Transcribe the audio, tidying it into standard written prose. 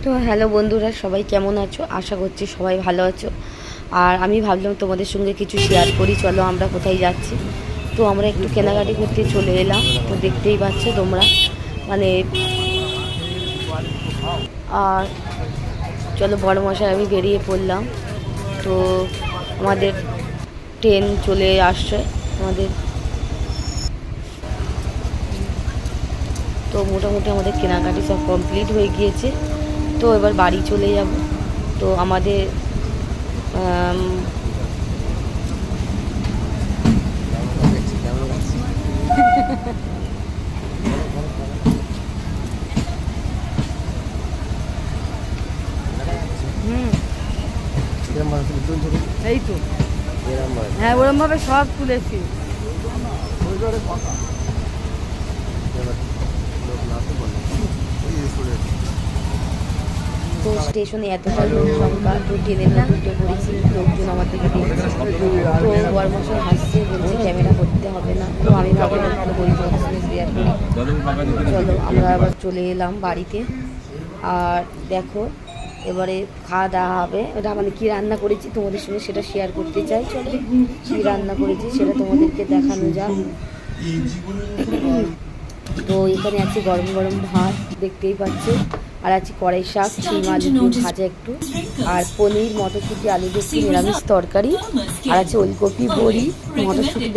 তো হ্যালো বন্ধুরা, সবাই কেমন আছো? আশা করছি সবাই ভালো আছো। আর আমি ভাবলাম তোমাদের সঙ্গে কিছু শেয়ার করি। চলো আমরা কোথায় যাচ্ছি। তো আমরা একটু কেনাকাটি করতে চলে এলাম। তো দেখতেই পাচ্ছ তোমরা, মানে আর চলো বড় মশাই আমি বেরিয়ে পড়লাম। তো আমাদের ট্রেন চলে আসছে আমাদের। তো মোটামুটি আমাদের কেনাকাটি সব কমপ্লিট হয়ে গিয়েছে। তো এবার বাড়ি চলে যাব। তো আমাদের এই তো হ্যাঁ ওরমভাবে সব তুলেছি। তো স্টেশনে এতটা লোক সংখ্যা, তো ট্রেনের মধ্যে উঠে পড়েছি। লোকজন আমার দিকে দেখছে। তো বরমশাই হাসছে, বলছে ক্যামেরা করতে হবে না। তো আমি ভাবলাম একটু বই তোমাদের শেয়ার করি। চলো আমরা আবার চলে এলাম বাড়িতে। আর দেখো এবারে খাওয়া দাওয়া হবে। ওটা মানে কী রান্না করেছি তোমাদের সঙ্গে সেটা শেয়ার করতে চাই। চলো কী রান্না করেছি সেটা তোমাদেরকে দেখানো যাক। তো এখানে আছে গরম গরম ভাত, দেখতেই পাচ্ছ। আর আছে কড়াই শাক, শিম আলু দিয়ে ভাজা একটু, আর পনির, মটরশুঁটি, আলু দিয়ে নিরামিষ তরকারি, আর আছে ওলকপি, বড়ি, মটরশুঁটি